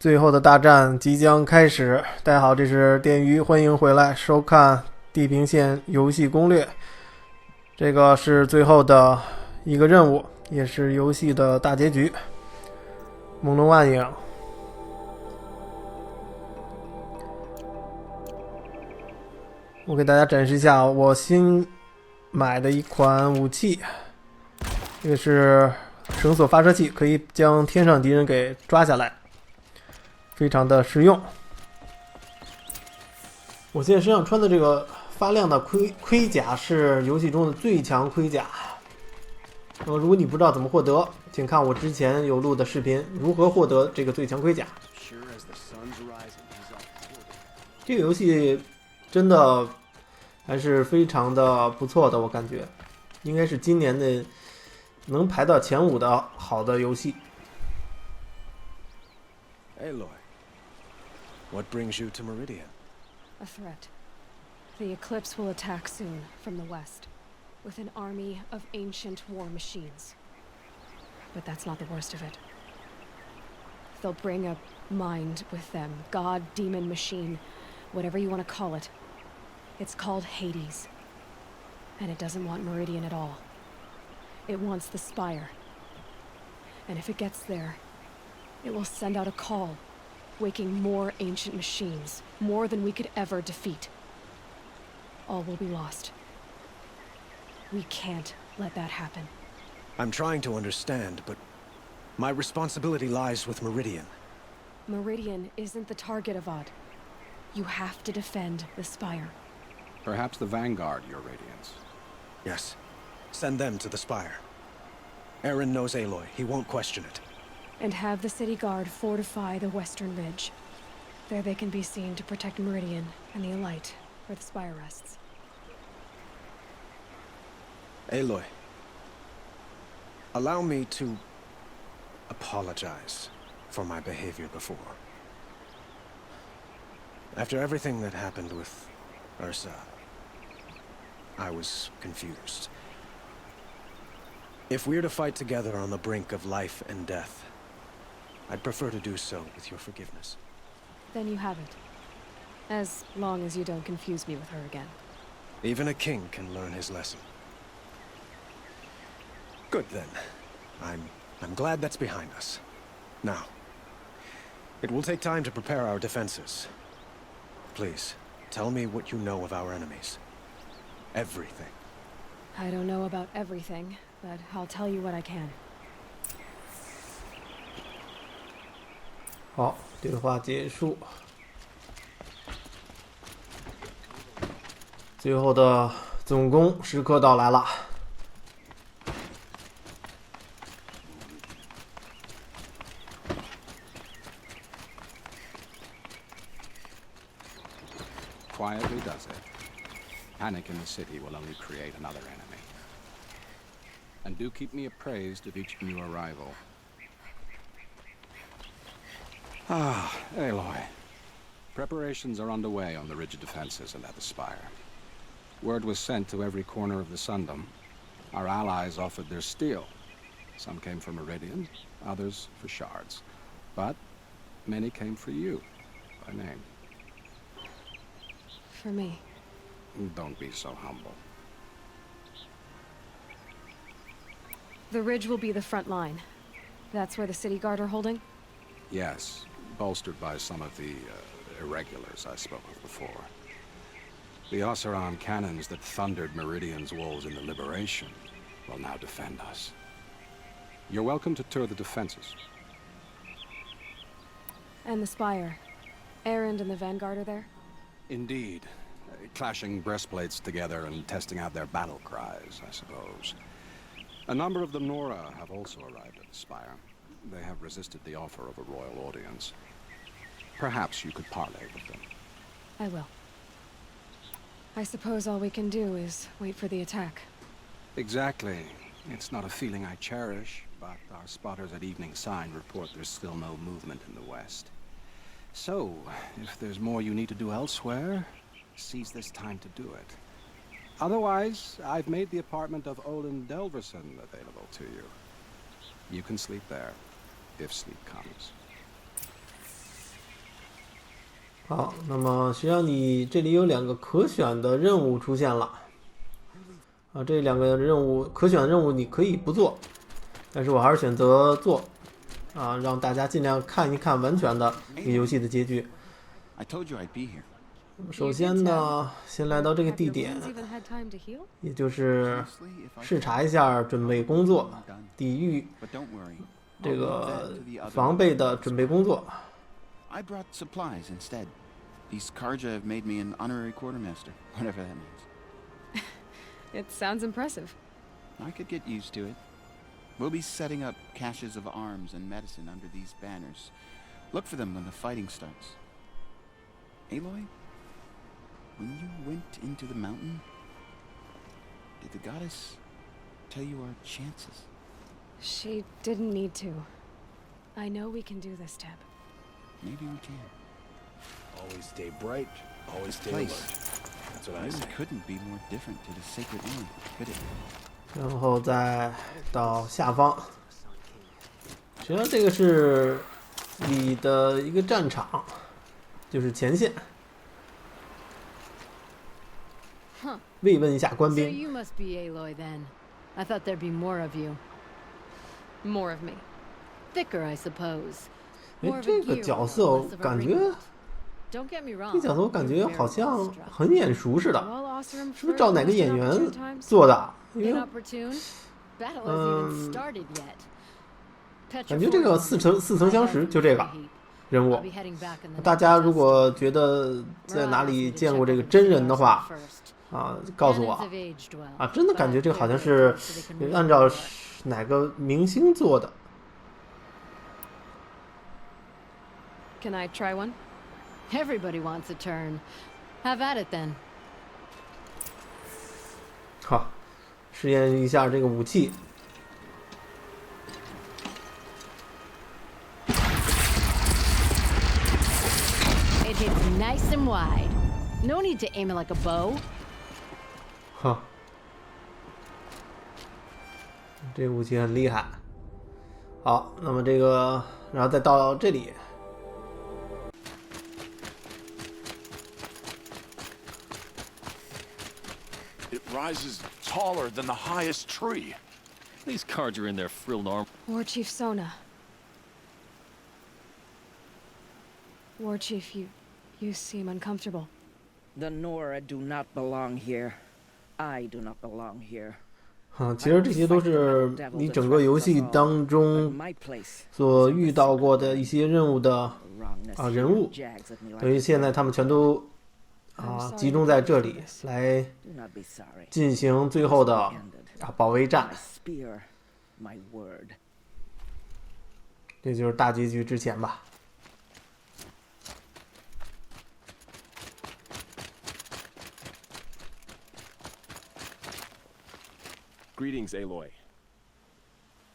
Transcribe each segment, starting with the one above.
最后的大战即将开始。大家好，这是电鱼，欢迎回来收看地平线游戏攻略。这个是最后的一个任务，也是游戏的大结局。朦胧暗影。我给大家展示一下我新买的一款武器，这个是绳索发射器，可以将天上敌人给抓下来。非常的实用。我现在身上穿的这个发亮的盔甲是游戏中的最强盔甲。如果你不知道怎么获得，请看我之前有录的视频，如何获得这个最强盔甲。这个游戏真的还是非常的不错的，我感觉应该是今年的能排到前5的好的游戏。What brings you to Meridian? A threat. The Eclipse will attack soon from the west, with an army of ancient war machines. But that's not the worst of it. They'll bring a mind with them, god, demon, machine, whatever you want to call it. It's called Hades. And it doesn't want Meridian at all. It wants the Spire. And if it gets there, it will send out a call, waking more ancient machines, more than we could ever defeat. All will be lost. We can't let that happen. I'm trying to understand, but my responsibility lies with Meridian. Meridian isn't the target, Avad. You have to defend the Spire. Perhaps the Vanguard, Your Radiance. Yes. Send them to the Spire. Aaron knows Aloy. He won't question it. And have the city guard fortify the western ridge. There they can be seen to protect Meridian and the Elite, where the Spire rests. Aloy, allow me to apologize for my behavior before. After everything that happened with Ursa, I was confused. If we're to fight together on the brink of life and death, I'd prefer to do so with your forgiveness. Then you have it. As long as you don't confuse me with her again. Even a king can learn his lesson. Good then. I'm glad that's behind us. Now, it will take time to prepare our defenses. Please, tell me what you know of our enemies. Everything. I don't know about everything, but I'll tell you what I can. 好，对话结束。最后的总攻时刻到来了。Quietly does it. Panic in the city will only create another enemy. And do keep me appraised of each new arrival. Ah, Aloy. Preparations are underway on the ridge defenses and at the Spire. Word was sent to every corner of the Sundom. Our allies offered their steel. Some came for Meridian, others for shards. But many came for you, by name. For me. Don't be so humble. The ridge will be the front line. That's where the city guard are holding? Yes, bolstered by some of the irregulars I spoke of before. The Osseron cannons that thundered Meridian's walls in the Liberation will now defend us. You're welcome to tour the defenses. And the Spire. Erend and the Vanguard are there? Indeed. Clashing breastplates together and testing out their battle cries, I suppose. A number of the Nora have also arrived at the Spire. They have resisted the offer of a royal audience. Perhaps you could parley with them. I will. I suppose all we can do is wait for the attack. Exactly. It's not a feeling I cherish, but our spotters at Evening Sign report there's still no movement in the west. So, if there's more you need to do elsewhere, seize this time to do it. Otherwise, I've made the apartment of Olin Delverson available to you. You can sleep there, if sleep comes. 好，那么实际上你这里有2个可选的任务出现了啊，这2个任务可选的任务你可以不做，但是我还是选择做啊，让大家尽量看一看完全的一个游戏的结局。I told you I'd be here. 首先呢，先来到这个地点，也就是视察一下准备工作，抵御 But don't worry. 这个防备的准备工作。I brought supplies instead. These Karja have made me an honorary quartermaster, whatever that means. It sounds impressive. I could get used to it. We'll be setting up caches of arms and medicine under these banners. Look for them when the fighting starts. Aloy, when you went into the mountain, did the goddess tell you our chances? She didn't need to. I know we can do this, Teb. Maybe we can. Always stay bright, always stay Place. alert. That's what I Really say. couldn't be more different to the sacred one, could it? 然后再到下方，实际上这个是你的一个战场，就是前线。慰问一下官 So 兵。 you must be Aloy then. I thought there'd be more of you. More of me. Thicker, I suppose. 哎 More，of 这 a 个 gear 角 wall, 色 less 我 of a 感 ring 觉， belt. Don't get me 这 wrong. 角色我感觉 you're very 好像 well struck. 很眼熟似的， Well, Oseram 是不是找哪个演员做的？因为 Inopportune? Battle hasn't even started yet. 感觉这个似曾相识，就这个人 I'll 物 be。heading back in the 大 next 家如 dust. 果觉得在哪 Morale 里 asked me to 见过 check 这个 over 真 the 人的 Stars 话 first. 啊，告诉 Cannons 我 have aged well, 啊，真的感觉 but 这个好像 they're 是 good, so they can 按照 remember it. 哪个明星做的。 Can I try one? Everybody wants a turn. Have at it then. 好，试验一下这个武器。 It hits nice and wide. No need to aim it like a bow. 哈，这个武器很厉害。好，那么这个，然后再到这里， It rises taller than the highest tree. These cards are in their frilled armor. War Chief Sona. War Chief, you seem uncomfortable. The Nora do not belong here. I do not belong here. 其实这些都是你整个游戏当 But 中 my place 所遇到过的一些任务的 wrongness 人物， jags at me 等于 like 现在他们全都集中在这里来 do not be sorry. 进行最后的 Ended. 保卫战 My，spear, my word. 这就是大结局之前吧。 Greetings, Aloy.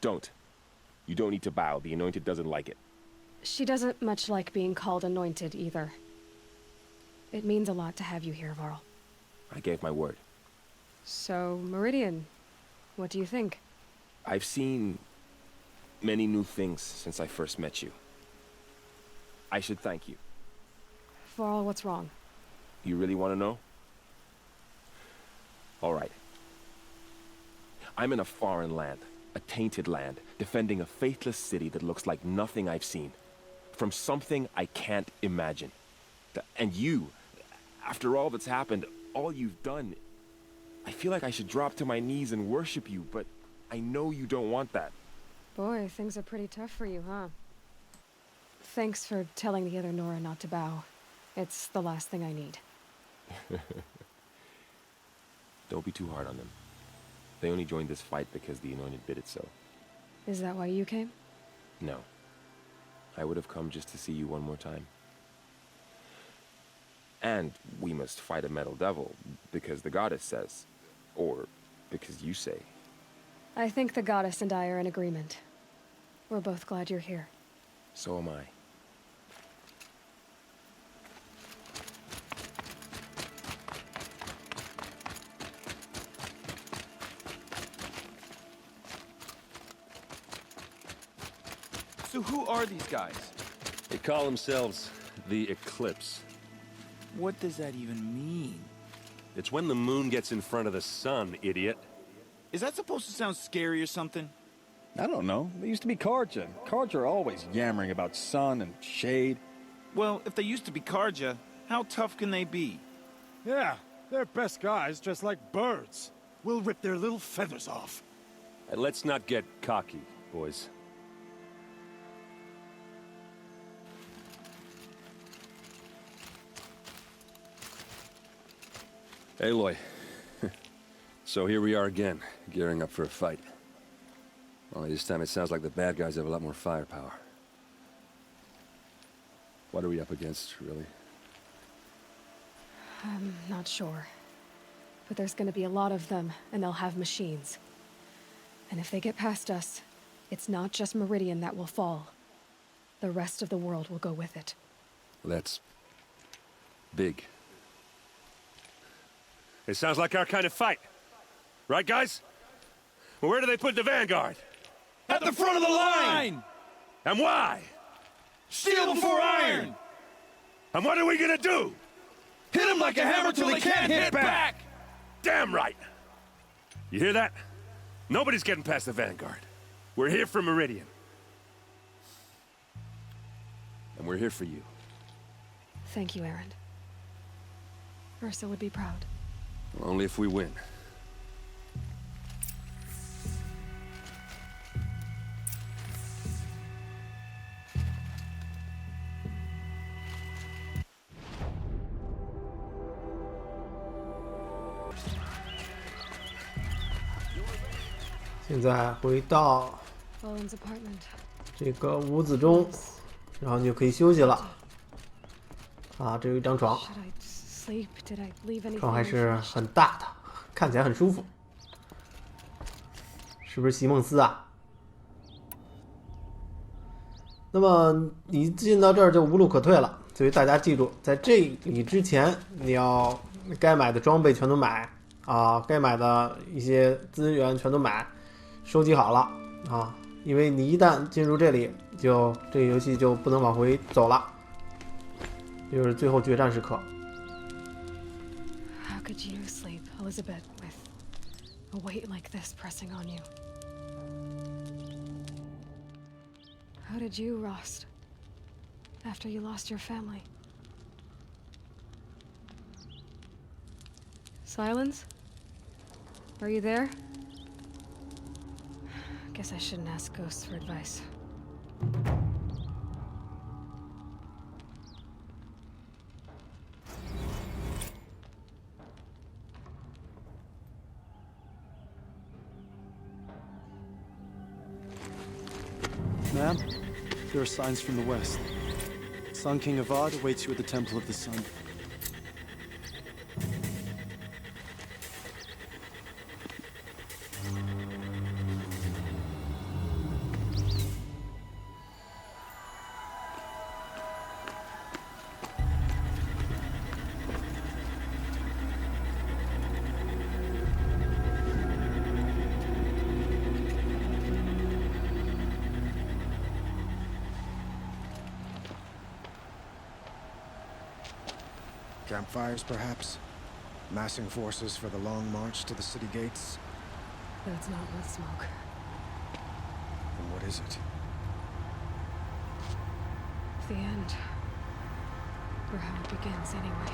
Don't. You don't need to bow. The Anointed doesn't like it. She doesn't much like being called anointed either. It means a lot to have you here, Varl. I gave my word. So, Meridian, what do you think? I've seen many new things since I first met you. I should thank you. Varl, what's wrong? You really want to know? All right. I'm in a foreign land, a tainted land, defending a faithless city that looks like nothing I've seen. From something I can't imagine. And you, after all that's happened, all you've done, I feel like I should drop to my knees and worship you, but I know you don't want that. Boy, things are pretty tough for you, huh? Thanks for telling the other Nora not to bow. It's the last thing I need. Don't be too hard on them. They only joined this fight because the Anointed bid it so. Is that why you came? No. I would have come just to see you one more time. And we must fight a metal devil, because the goddess says. Or because you say. I think the goddess and I are in agreement. We're both glad you're here. So am I. So who are these guys? They call themselves the Eclipse. What does that even mean? It's when the moon gets in front of the sun, idiot. Is that supposed to sound scary or something? I don't know. They used to be Karja. Karja are always yammering about sun and shade. Well, if they used to be Karja, how tough can they be? Yeah, they're best guys dressed like birds. We'll rip their little feathers off. Let's not get cocky, boys. Aloy. So here we are again, gearing up for a fight. Only this time it sounds like the bad guys have a lot more firepower. What are we up against, really? I'm not sure. But there's gonna be a lot of them, and they'll have machines. And if they get past us, it's not just Meridian that will fall. The rest of the world will go with it. That's big. It sounds like our kind of fight. Right, guys? Well, where do they put the vanguard? At the front of the line! And why? Steel before iron! And what are we gonna do? Hit them like a hammer till they can't hit back! Damn right! You hear that? Nobody's getting past the vanguard. We're here for Meridian. And we're here for you. Thank you, Aaron. Ursa would be proud. Only if we win.现在回到 Owen's apartment. 这个屋子中，然后你就可以休息了。啊，这有一张床， Should I sleep? Did I leave anything 床还是 unfinished? 很大的，看起来很舒服。是不是席梦思啊？那么你进到这儿就无路可退了，所以大家记住，在这里之前，你要该买的装备全都买啊，该买的一些资源全都买，收集好了啊，因为你一旦进入这里，就这个游戏就不能往回走了，就是最后决战时刻。 How could you sleep, Elizabeth, with a weight like this pressing on you? How did you rust after you lost your family? Silence? Are you there? Guess I shouldn't ask ghosts for advice. Ma'am, there are signs from the west. Sun King Avad awaits you at the Temple of the Sun. Campfires, perhaps? Massing forces for the long march to the city gates? That's not with smoke. Then what is it? The end. Or how it begins, anyway.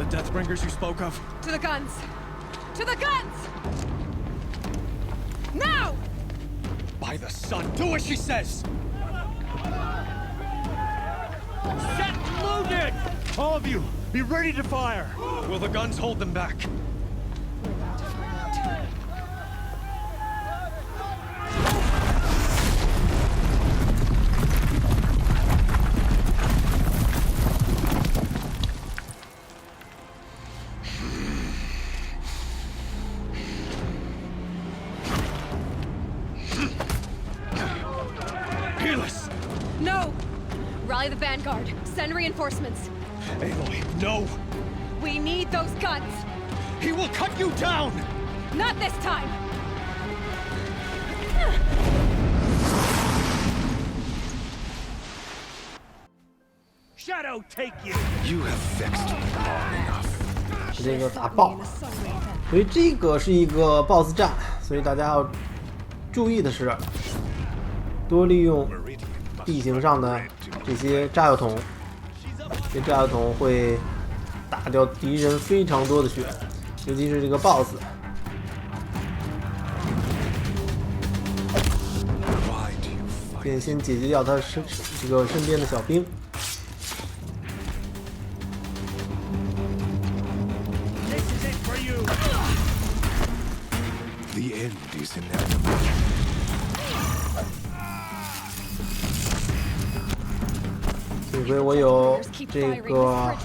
Deathbringers you spoke of? To the guns! To the guns! Now! By the sun, do as she says! Set loaded! All of you, be ready to fire! Will the guns hold them back? We're about to find out too. fearless! No! Rally the vanguard. Send reinforcements. Aloy, no! We need those guns! He will cut you down! Not this time! Shadow take you! You have vexed me long enough. 这个打爆，所以这个是一个 BOSS 战，所以大家要注意的是，多利用地形上的这些炸药桶，这些炸药桶会打掉敌人非常多的血，尤其是这个 BOSS。先解决掉他身边的小兵。The end is inevitable. 幸亏我有这个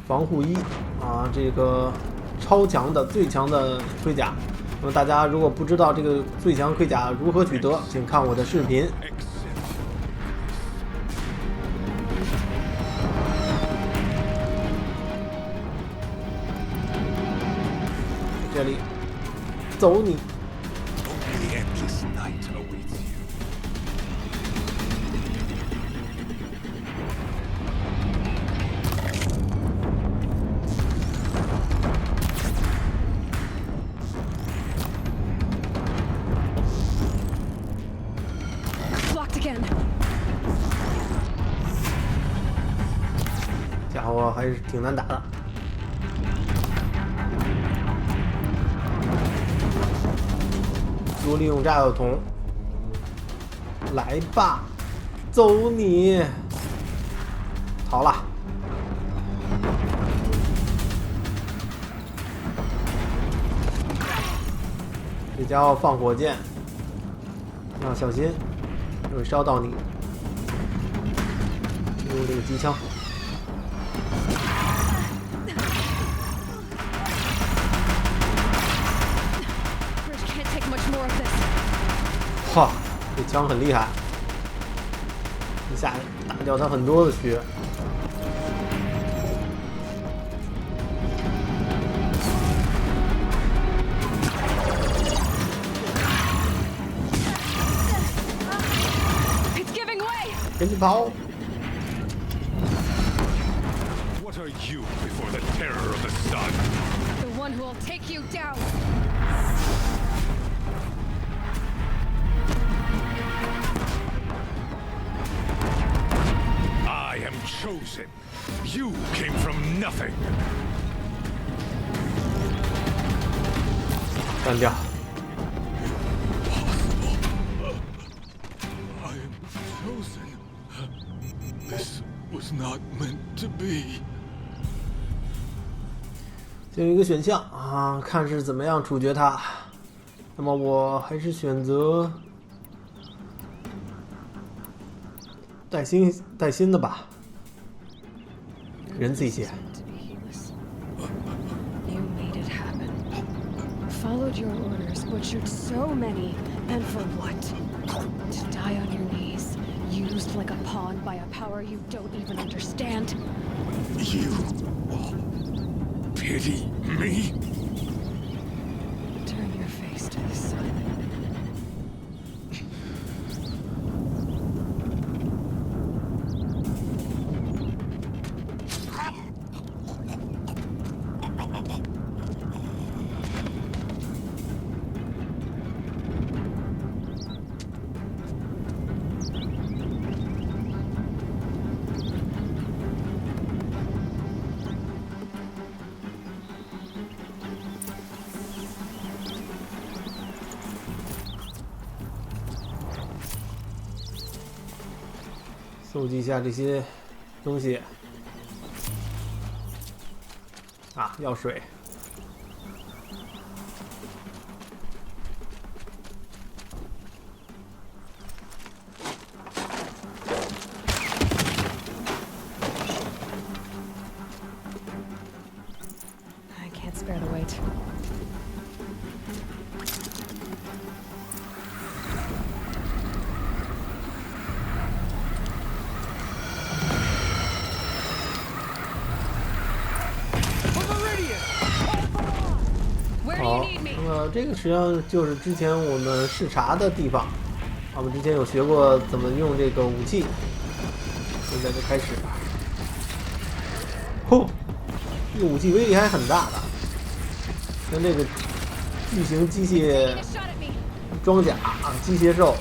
防护衣啊，这个超强的最强的盔甲。那么大家如果不知道这个最强盔甲如何取得，请看我的视频。这里，走你！ 家伙还是挺难打的。多利用炸药桶，来吧，走你！逃了。这家伙放火箭，要小心，会烧到你。用这个机枪。 哇，这枪很厉害，一下打掉他很多的血。赶紧跑！ What are you before the terror of the sun? The one who will take you down. I am chosen. You came from nothing. 干掉！ I am chosen. This was not meant to be. 就有一个选项啊，看是怎么样处决他。那么我还是选择带薪的吧，仁慈一些。 You made it happen. Followed your orders, butchered so many, and for what? To die on your knees, used like a pawn by a power you don't even understand. You pity me? Turn your face to the sun.搜集一下这些东西啊，药水。 I can't spare the weight. 这个实际上就是之前我们视察的地方，我们之前有学过怎么用这个武器，现在就开始。嚯，这个武器威力还很大的，像这个巨型机械装甲啊，机械兽，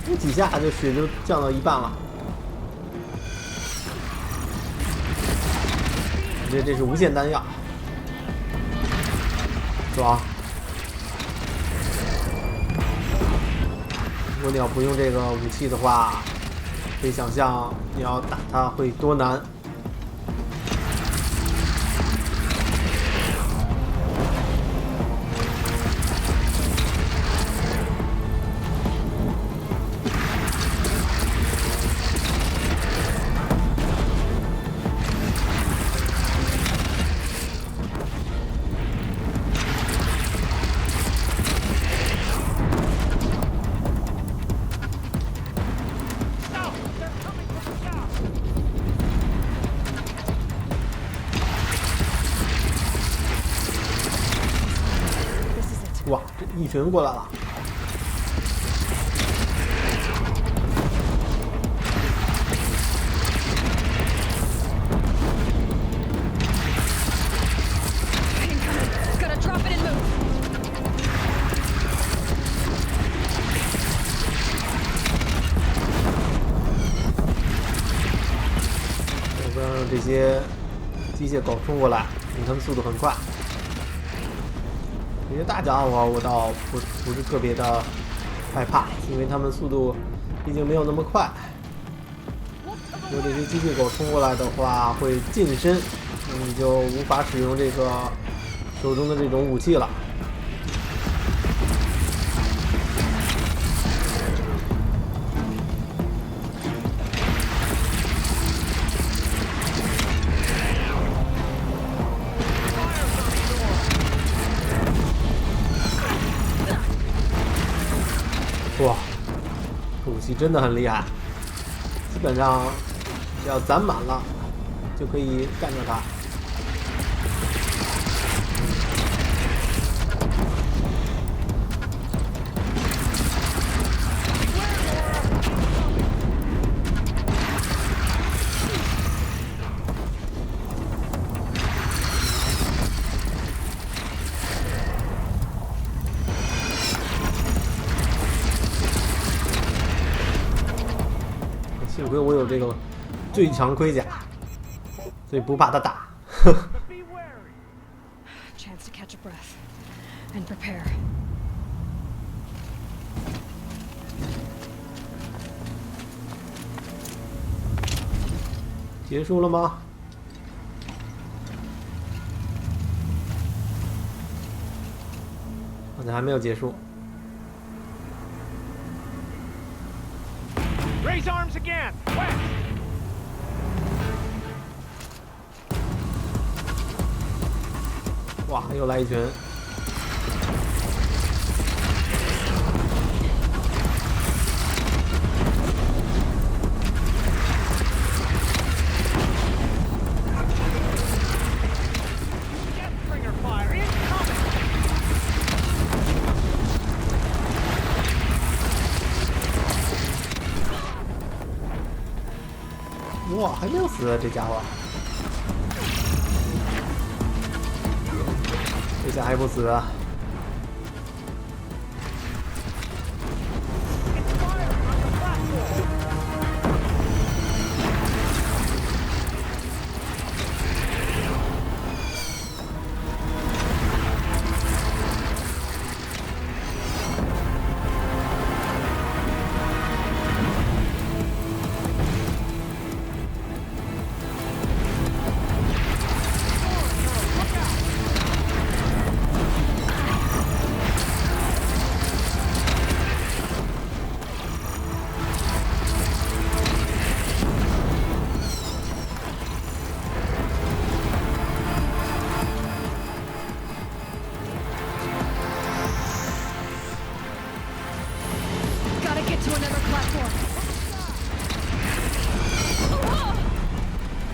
这几下就血就降到一半了。这是无限弹药，爽！如果你要不用这个武器的话，可以想象你要打它会多难。哇，这一群过来了！要不让这些机械狗冲过来，因为它们速度很快。这些大家伙我倒不是特别的害怕，因为他们速度毕竟没有那么快。如果这些机械狗冲过来的话，会近身，那你就无法使用这个手中的这种武器了。哇，这武器真的很厉害，基本上只要攒满了就可以干掉它。幸亏我有这个最强盔甲，所以不怕他打。Chance to catch a breath and prepare. 结束了吗？好像还没有结束。Raise arms again! West! 哇，又来一群！哇，还没有死啊，这家伙！这下还不死啊！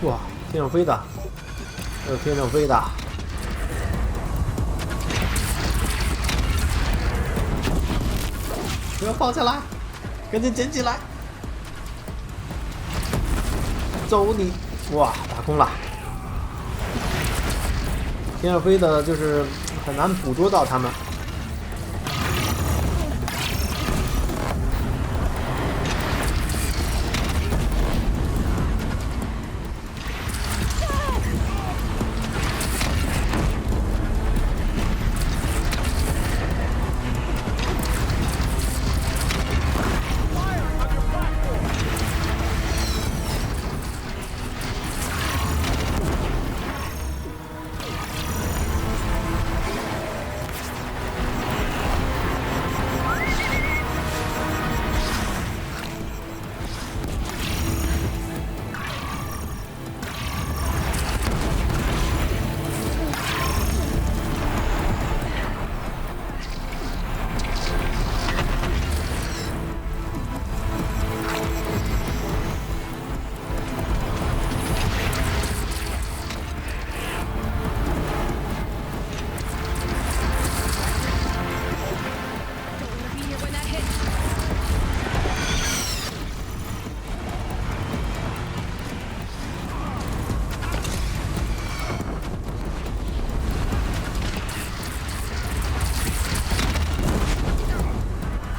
哇，天上飞的，还有天上飞的。不要放下来，赶紧捡起来。走你！哇，打空了。天上飞的就是很难捕捉到他们。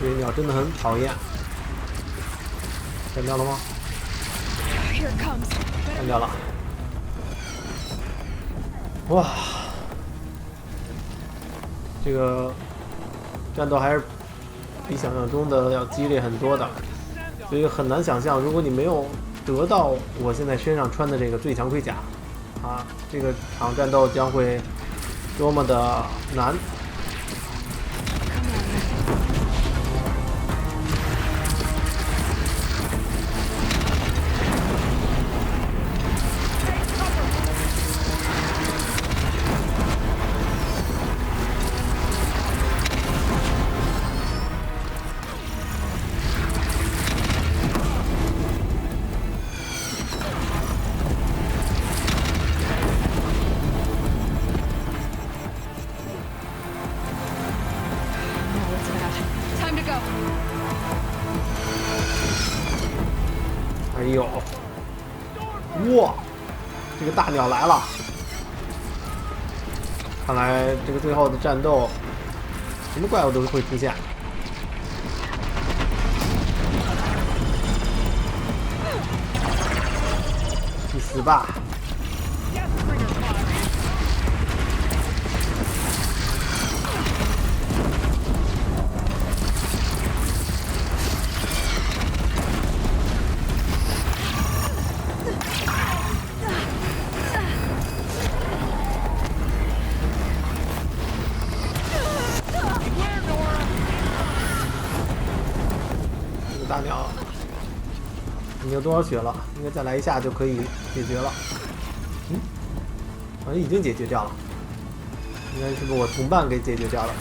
这些鸟真的很讨厌。干掉了吗？干掉了。哇，这个战斗还是比想象中的要激烈很多的，所以很难想象，如果你没有得到我现在身上穿的这个最强盔甲，啊，这个场战斗将会多么的难。哎呦，哇，这个大鸟来了！看来这个最后的战斗，什么怪物都会出现。去死吧！大鸟，你有多少血了？应该再来一下就可以解决了。嗯，好像已经解决掉了，应该是被我同伴给解决掉了。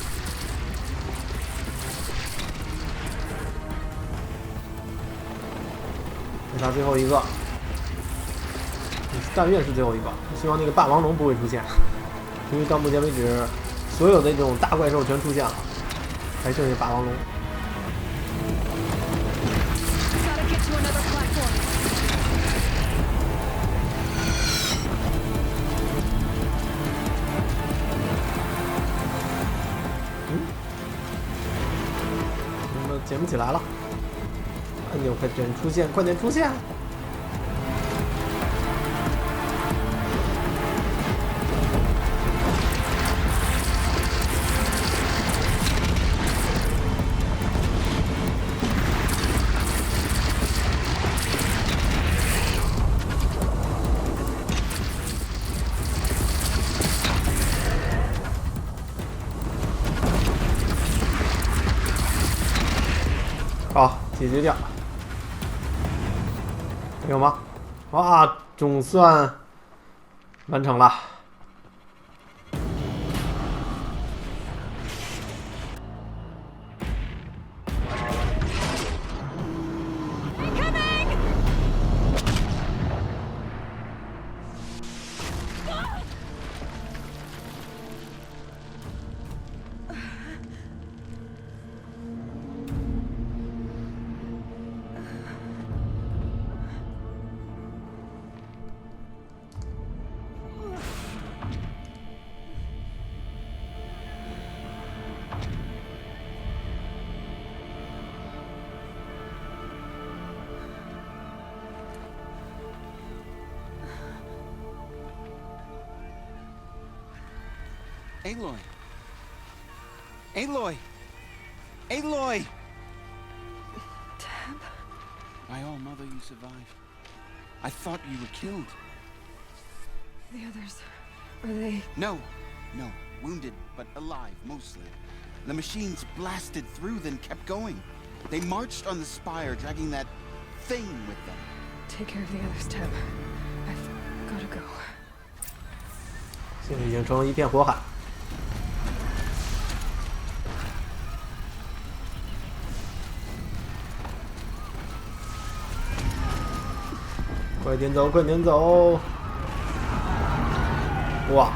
这他最后一个，但愿是最后一个。希望那个霸王龙不会出现，因为到目前为止，所有的这种大怪兽全出现了，还剩下霸王龙。怎么捡不起来了？按钮快点出现，快点出现！好，解决掉。没有吗？哇，总算完成了。Aloy! Aloy! Aloy! Tab? My own mother, you survived. I thought you were killed. The others, are they... No. Wounded, but alive, mostly. The machines blasted through, then kept going. They marched on the spire, dragging that thing with them. Take care of the others, Tab. I've gotta go. 现在已经成了一片火海。快点走，快点走！哇，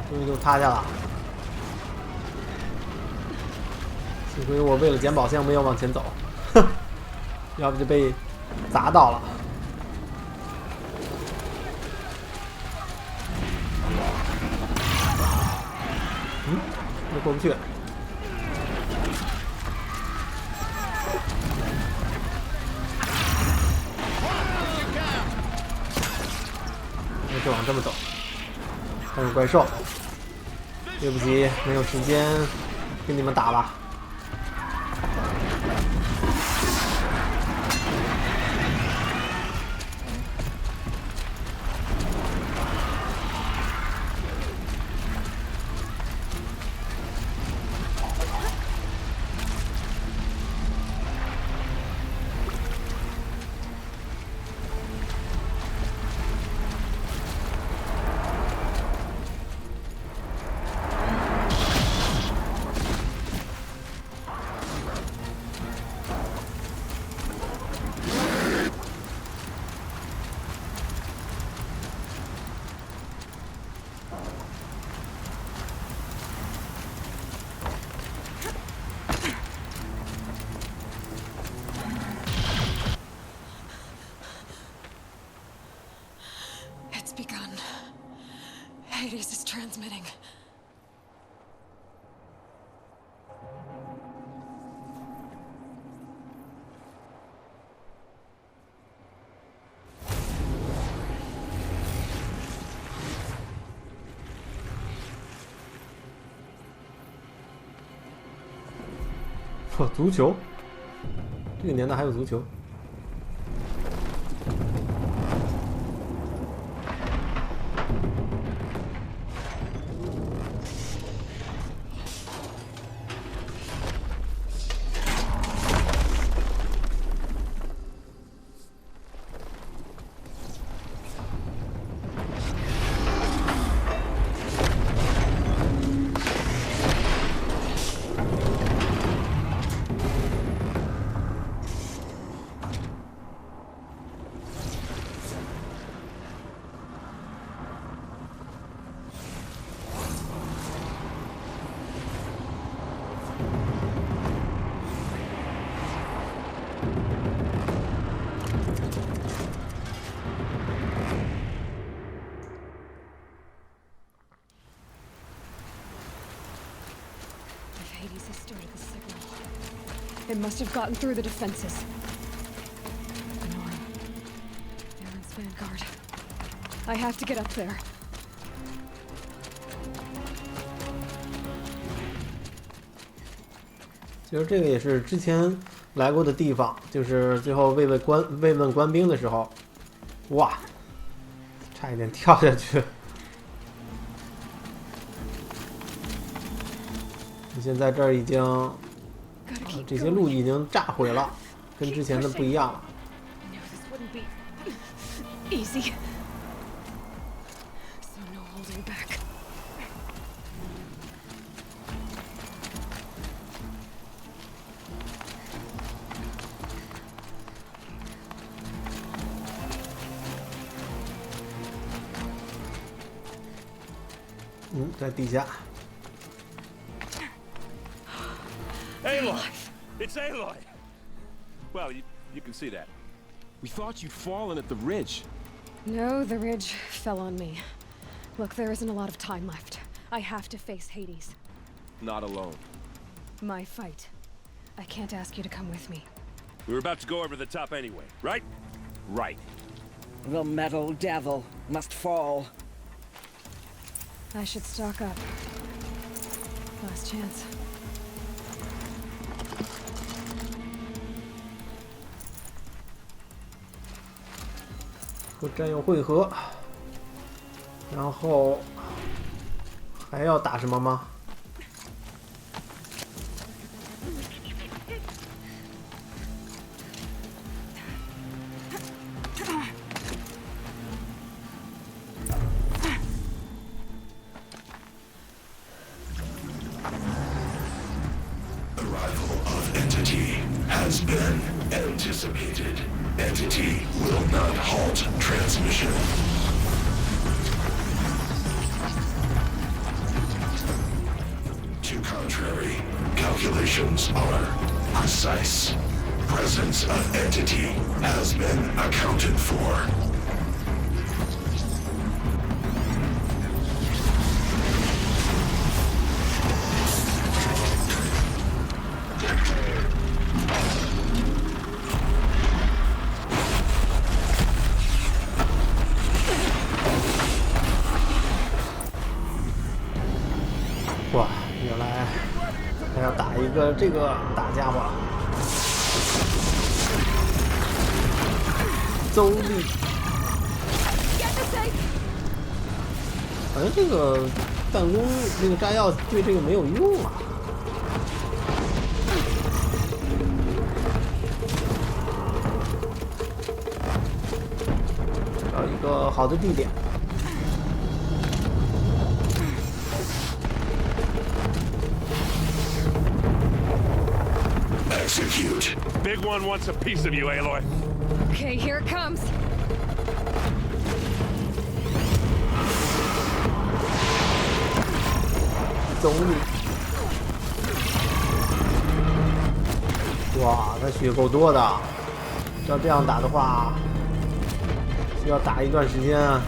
终于都塌下了。幸亏我为了捡宝箱没有往前走，哼，要不就被砸到了。又过不去。就往这么走，看个怪兽。对不起，没有时间跟你们打了。It's begun. Hades is transmitting. Oh, 足球？这个年代还有足球？Hades has started the signal. It must have gotten through the defenses. Finall. Aaron's vanguard. I have to get up there. "其实这个也是之前来过的地方，就是最后慰问官兵的时候，哇，差一点跳下去。现在这儿已经，这些路已经炸毁了，跟之前的不一样了。Easy. So no holding back. 在地下。 Aloy! It's Aloy! Well, you can see that. We thought you'd fallen at the ridge. No, the ridge fell on me. Look, there isn't a lot of time left. I have to face Hades. Not alone. My fight. I can't ask you to come with me. We were about to go over the top anyway, right? Right. The metal devil must fall. I should stock up. Last chance. 和战友会合，然后还要打什么吗？ Has been anticipated. Entity will not halt transmission. To contrary, calculations are precise. Presence of entity has been accounted for.哇，原来还要打一个这个大家伙，邹力。好像这个弹弓这个炸药对这个没有用啊。找一个好的地点。 Execute. Big one wants a piece of you, Aloy. Okay, here it comes. 总理，哇，他血够多的。要这样打的话，需要打一段时间啊。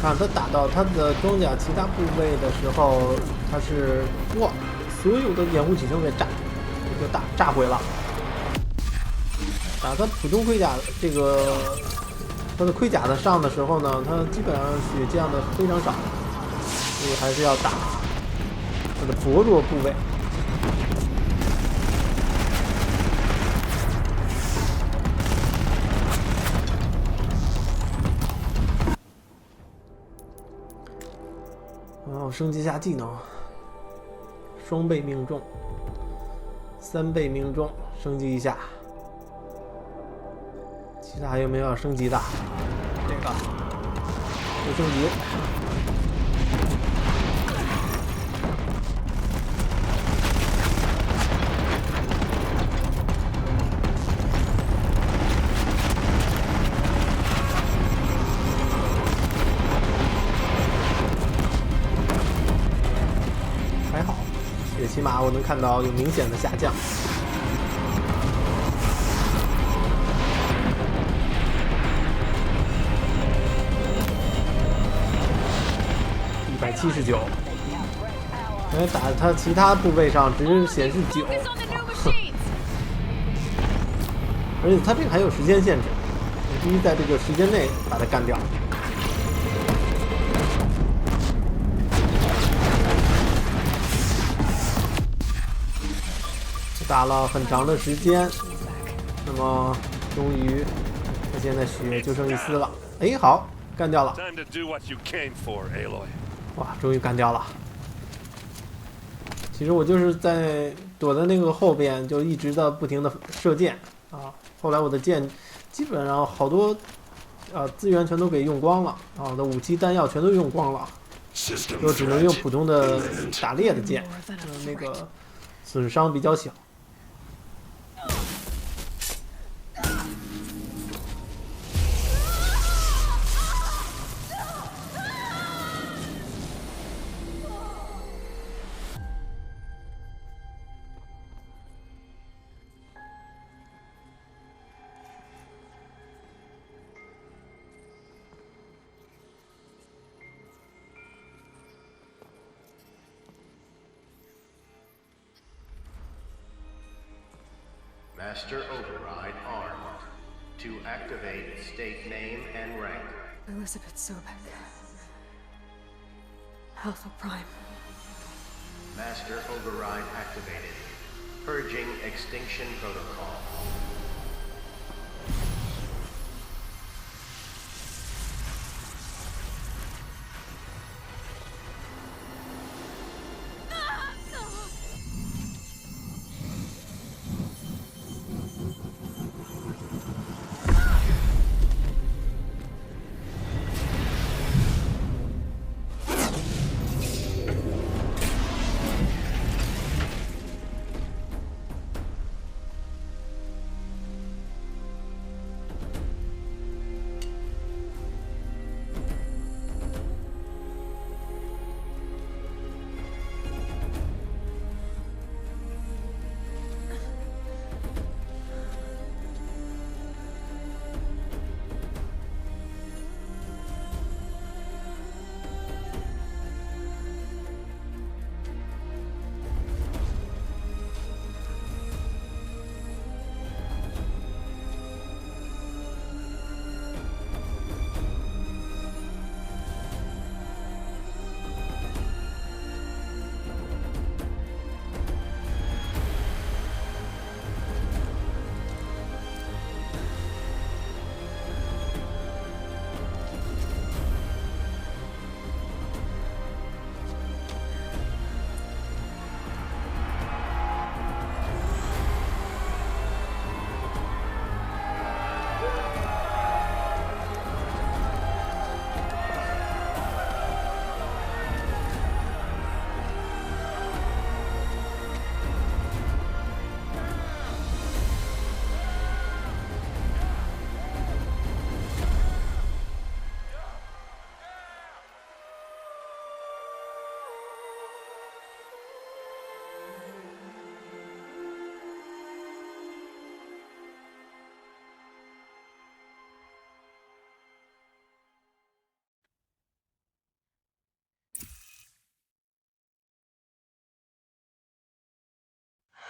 看他打到他的装甲其他部位的时候，他是哇，所有的掩护体升给炸毁了。打他普通盔甲这个他的盔甲的上的时候呢，他基本上血降的非常少，所以还是要打他的薄弱部位。 然后升级一下技能，双倍命中，3倍命中，升级一下。其他还有没有要升级的？这个不升级。还好，也起码我能看到有明显的下降。 179，因为打它其他部位上只是显示9，而且它这个还有时间限制，你必须在这个时间内把它干掉。打了很长的时间，那么终于，他现在血就剩1丝了。哎，好，干掉了。 哇，终于干掉了！其实我就是在躲在那个后边，就一直的不停的射箭啊。后来我的箭基本上好多资源全都给用光了啊，我的武器弹药全都用光了，就只能用普通的打猎的箭，那个损伤比较小。Master Override armed. To activate, state name and rank. Elizabeth Sobek. Alpha Prime. Master Override activated. Purging Extinction Protocol.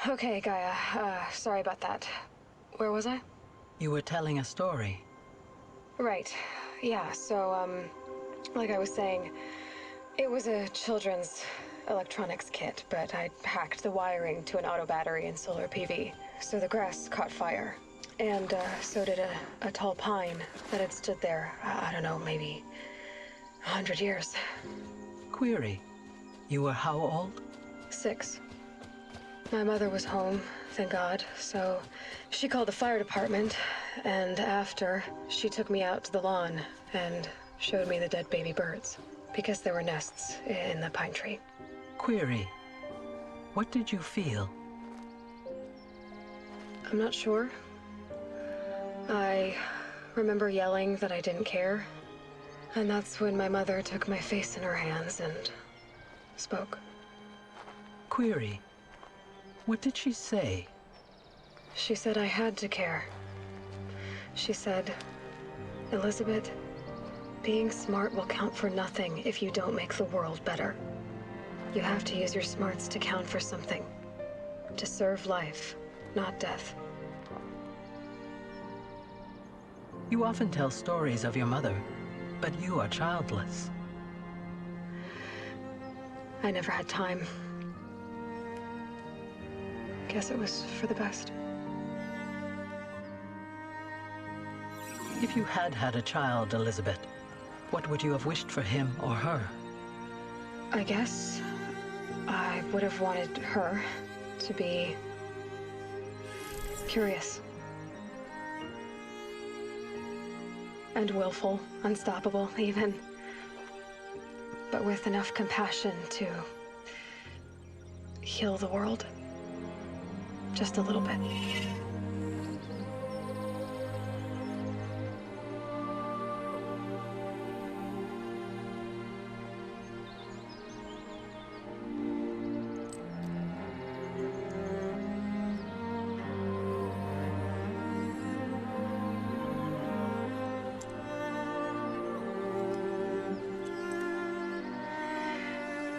Okay, Gaia. Sorry about that. Where was I? You were telling a story. Right. Yeah, so, like I was saying, it was a children's electronics kit, but I hacked the wiring to an auto battery and solar PV. So the grass caught fire. And, so did a tall pine that had stood there, I don't know, maybe 100 years. Query. You were how old? 6. My mother was home, thank God, so she called the fire department, and after, she took me out to the lawn and showed me the dead baby birds, because there were nests in the pine tree. Query. What did you feel? I'm not sure. I remember yelling that I didn't care, and that's when my mother took my face in her hands and spoke. Query. What did she say? She said I had to care. She said, Elizabeth, being smart will count for nothing if you don't make the world better. You have to use your smarts to count for something. To serve life, not death. You often tell stories of your mother, but you are childless. I never had time. Guess it was for the best. If you had had a child, Elizabeth, what would you have wished for him or her? I guess I would have wanted her to be curious. And willful, unstoppable, even. But with enough compassion to heal the world. Just a little bit.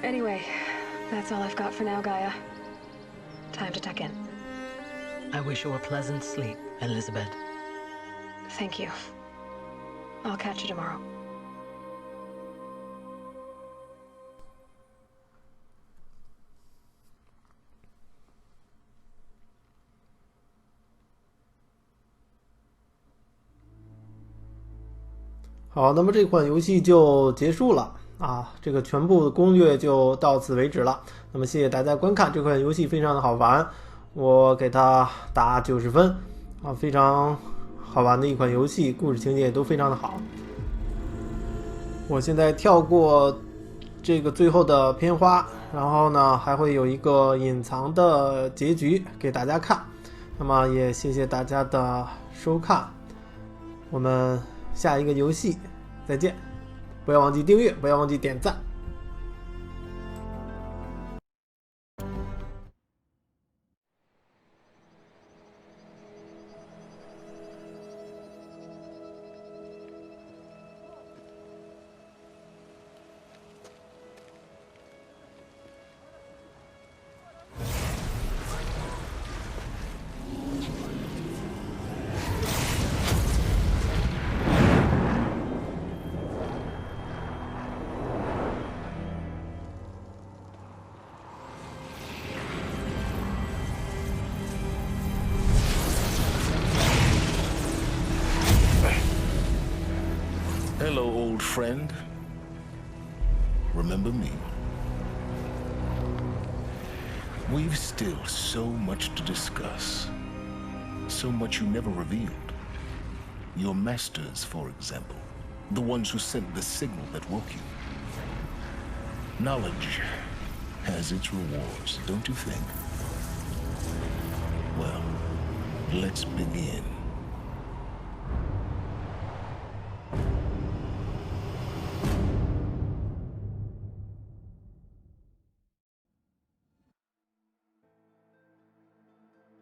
Anyway, that's all I've got for now, Gaia. Time to tuck in. I wish you a pleasant sleep, Elizabeth. Thank you. I'll catch you tomorrow. 好，那么这款游戏就结束了啊，这个全部攻略就到此为止了。那么谢谢大家观看，这款游戏非常的好玩，我给它打90分啊，非常好玩的一款游戏，故事情节也都非常的好。我现在跳过这个最后的片花，然后呢还会有一个隐藏的结局给大家看。那么也谢谢大家的收看，我们下一个游戏再见，不要忘记订阅，不要忘记点赞。Hello, old friend. Remember me? We've still so much to discuss. So much you never revealed. Your masters, for example. The ones who sent the signal that woke you. Knowledge has its rewards, don't you think? Well, let's begin.